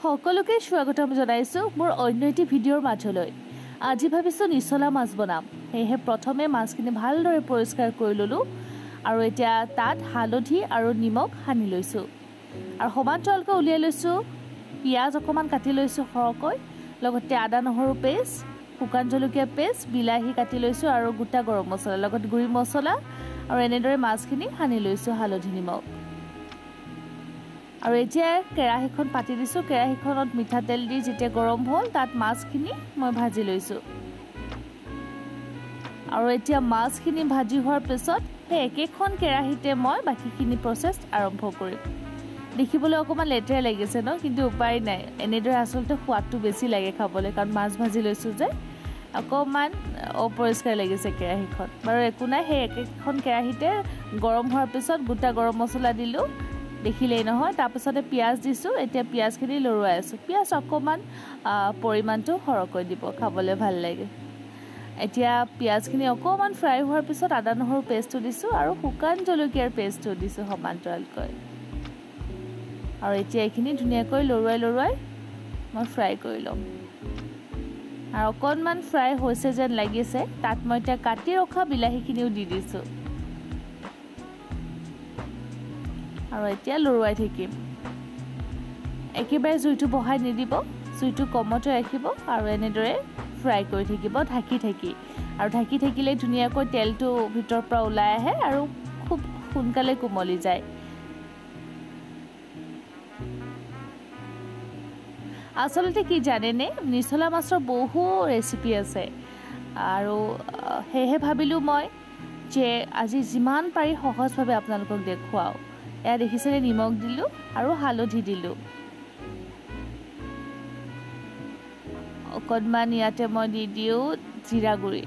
সকলোকে স্বাগতম জনাইছো মোৰ অন্য এটি ভিডিঅ'ৰ মাজলৈ। আজি ভাবিছো নিছলা মাছ বনাম। হেহে প্ৰথমে মাছখিনি ভালদৰে পৰিষ্কাৰ কৰি ললো আৰু এতিয়া তাত হালধি আৰু নিমখ সানি লৈছো আৰু সমান্তৰালকৈ উলিয়াই লৈছো। পিয়াজ অকমান কাটি লৈছো সৰকৈ, লগতে আদা নহৰু পেষ্ট, শুকান জলকীয়া পেষ্ট, বিলাহী কাটি লৈছো আৰু গোটা গৰম মছলা লগত গুৰি মছলা আৰু এনেদৰে মাছখিনি সানি লৈছো হালধি নিমখ। আৰু এতিয়া কেৰাহীখন পাতি দিছো। কেৰাহীখনত মিঠাতেল দি যেতিয়া গৰম হ'ল তাত মাছখিনি মই ভাজি লৈছো আৰু এতিয়া মাছখিনি ভাজি হোৱাৰ পিছত সেই একেখন কেৰাহীতে মই বাকিখিনি প্ৰচেছ আৰম্ভ কৰিম। দেখিবলৈ অকমান লেতেৰা লাগিছে ন, কিন্তু উপায় নাই, এনেদৰে আচলতে সোৱাদটো বেছি লাগে খাবলৈ, কাৰণ মাছ ভাজি লৈছো যে অকমান অপৰিষ্কাৰ লাগিছে কেৰাহীখন। বাৰু একো নাই, সেই একেখন কেৰাহীতে গৰম হোৱাৰ পিছত গোটা গৰম মছলা দিলো, দেখিলেই নহয়। তাৰপিছতে পিঁয়াজ দিছোঁ। এতিয়া পিঁয়াজখিনি লৰুৱাই আছোঁ। পিঁয়াজ অকণমান পৰিমাণটো সৰহকৈ দিব, খাবলৈ ভাল লাগে। এতিয়া পিঁয়াজখিনি অকণমান ফ্ৰাই হোৱাৰ পিছত আদা নহৰু পেষ্টটো দিছোঁ আৰু শুকান জলকীয়াৰ পেষ্টটো দিছোঁ সমান্তৰালকৈ। আৰু এতিয়া এইখিনি ধুনীয়াকৈ লৰুৱাই মই ফ্ৰাই কৰি ল'ম। আৰু অকণমান ফ্ৰাই হৈছে যেন লাগিছে, তাত মই এতিয়া কাটি ৰখা বিলাহীখিনিও দি দিছোঁ আৰু এতিয়া লৰুৱাই থাকিম। একেবাৰে জুইটো বঢ়াই নিদিব, জুইটো কমতে ৰাখিব আৰু এনেদৰে ফ্ৰাই কৰি থাকিব ঢাকি থাকি। আৰু ঢাকি থাকিলে ধুনীয়াকৈ তেলটো ভিতৰৰ পৰা ওলাই আহে আৰু খুব সোনকালে কোমলি যায়। আচলতে কি জানেনে, নিছলা মাছৰ বহু ৰেচিপি আছে আৰু সেয়েহে ভাবিলোঁ মই যে আজি যিমান পাৰি সহজভাৱে আপোনালোকক দেখুৱাওঁ। এয়া দেখিছেনে, নিমখ দিলোঁ আৰু হালধি দিলোঁ। অকণমান ইয়াতে মই দি দিওঁ জিৰা গুড়ি।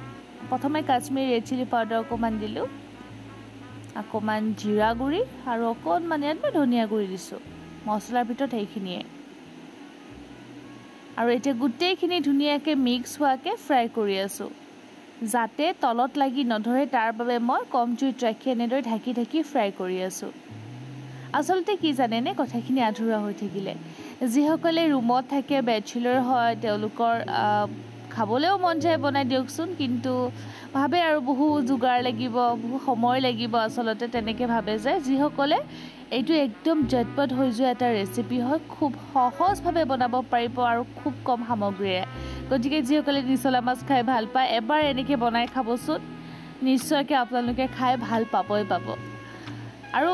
প্ৰথমে কাশ্মীৰী ৰেড চিলি পাউডাৰ অকণমান দিলোঁ, অকণমান জিৰা গুড়ি আৰু অকণমান ইয়াত মই ধনিয়া গুড়ি দিছোঁ। মছলাৰ ভিতৰত সেইখিনিয়ে। আৰু এতিয়া গোটেইখিনি ধুনীয়াকৈ মিক্স হোৱাকৈ ফ্ৰাই কৰি আছোঁ, যাতে তলত লাগি নধৰে তাৰ বাবে মই কম জুইত ৰাখি এনেদৰে ঢাকি ঢাকি ফ্ৰাই কৰি আছোঁ। আচলতে কি জানেনে, কথাখিনি আধৰুৱা হৈ থাকিলে, যিসকলে ৰুমত থাকে, বেচেলৰ হয়, তেওঁলোকৰ খাবলৈও মন যায় বনাই দিয়কচোন, কিন্তু ভাবে আৰু বহু যোগাৰ লাগিব, বহু সময় লাগিব, আচলতে তেনেকৈ ভাবে যে। যিসকলে এইটো একদম ঝটপট হৈ যোৱা এটা ৰেচিপি হয়, খুব সহজভাৱে বনাব পাৰিব আৰু খুব কম সামগ্ৰীৰে। গতিকে যিসকলে নিছলা মাছ খাই ভাল পায়, এবাৰ এনেকৈ বনাই খাবচোন, নিশ্চয়কৈ আপোনালোকে খাই ভাল পাবই পাব। আৰু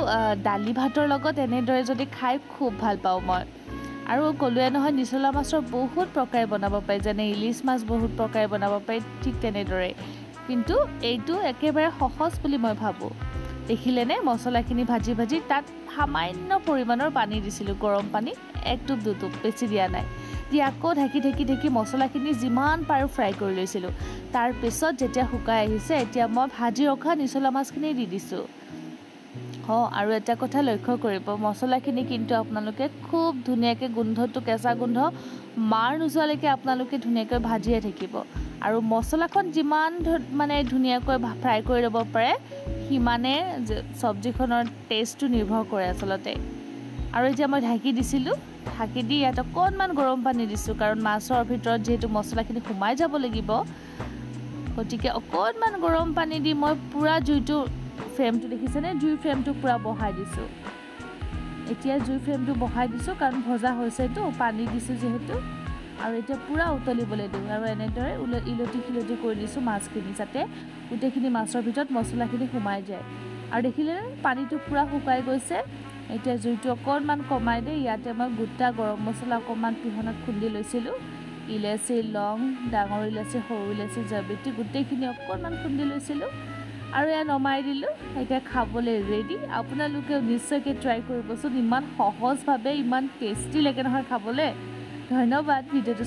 দালি ভাতৰ লগত এনেদৰে যদি খাই খুব ভাল পাওঁ মই। আৰু ক'লোৱে নহয়, নিছলা মাছৰ বহুত প্ৰকাৰে বনাব পাৰি, যেনে ইলিচ মাছ বহুত প্ৰকাৰে বনাব পাৰি, ঠিক তেনেদৰে। কিন্তু এইটো একেবাৰে সহজ বুলি মই ভাবোঁ। দেখিলেনে, মছলাখিনি ভাজি ভাজি তাত সামান্য পৰিমাণৰ পানী দিছিলোঁ, গৰম পানী, একটোপ দুটোপ, বেছি দিয়া নাই। দি আকৌ ঢাকি ঢাকি ঢাকি মছলাখিনি যিমান পাৰোঁ ফ্ৰাই কৰি লৈছিলোঁ। তাৰপিছত যেতিয়া শুকাই আহিছে, এতিয়া মই ভাজি ৰখা নিছলা মাছখিনি দি দিছোঁ। আৰু এটা কথা লক্ষ্য কৰিব, মছলাখিনি কিন্তু আপোনালোকে খুব ধুনীয়াকৈ গোন্ধটো, কেঁচা গোন্ধ মাৰ নোযোৱালৈকে আপোনালোকে ধুনীয়াকৈ ভাজিয়ে থাকিব। আৰু মছলাখন যিমান ধুনীয়াকৈ ফ্ৰাই কৰি ল'ব পাৰে, সিমানে চব্জিখনৰ টেষ্টটো নিৰ্ভৰ কৰে আচলতে। আৰু এতিয়া মই ঢাকি দিছিলোঁ, ঢাকি দি ইয়াত অকণমান গৰম পানী দিছোঁ, কাৰণ মাছৰ ভিতৰত যিহেতু মছলাখিনি সোমাই যাব লাগিব, গতিকে অকণমান গৰম পানী দি মই পূৰা জুইটো, ফ্লেমটো দেখিছেনে, জুইৰ ফ্লেমটো পূৰা বঢ়াই দিছোঁ। এতিয়া জুইৰ ফ্লেমটো বঢ়াই দিছোঁ, কাৰণ ভজা হৈছেতো, পানী দিছোঁ যিহেতু। আৰু এতিয়া পূৰা উতলিবলৈ দিওঁ আৰু এনেদৰে ইলতি সিলতি কৰি দিছোঁ মাছখিনি, যাতে গোটেইখিনি মাছৰ ভিতৰত মছলাখিনি সোমাই যায়। আৰু দেখিলে পানীটো পূৰা শুকাই গৈছে। এতিয়া জুইটো অকণমান কমাই দি ইয়াতে মই গোটা গৰম মছলা অকণমান পিহনাত খুন্দি লৈছিলোঁ, ইলাচি, লং, ডাঙৰ ইলাচি, সৰু ইলাচি, জাবিত্ৰী, গোটেইখিনি অকণমান খুন্দি লৈছিলোঁ আৰু এয়া নমাই দিলোঁ। এতিয়া খাবলৈ ৰেডি। আপোনালোকেও নিশ্চয়কৈ ট্ৰাই কৰিবচোন, ইমান সহজভাৱে ইমান টেষ্টি লাগে নহয় খাবলৈ। ধন্যবাদ ভিডিঅ'টো